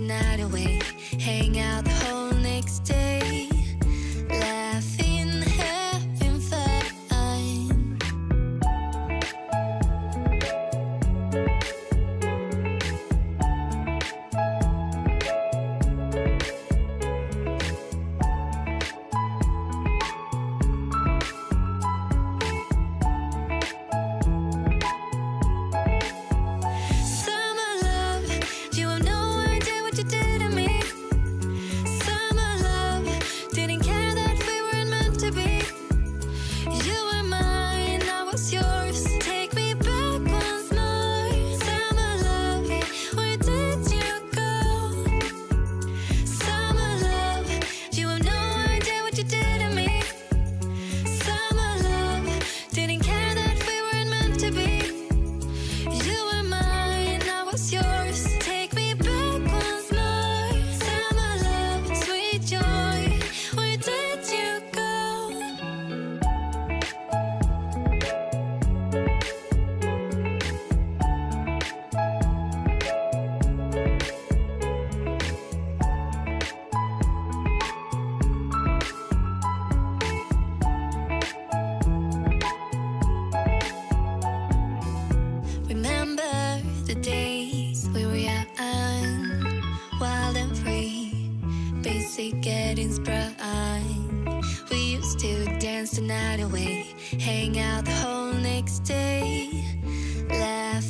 night away, hang out the whole next day, laughing, having fun. The days we were young, wild and free, basic getting sprung. We used to dance the night away, hang out the whole next day, laugh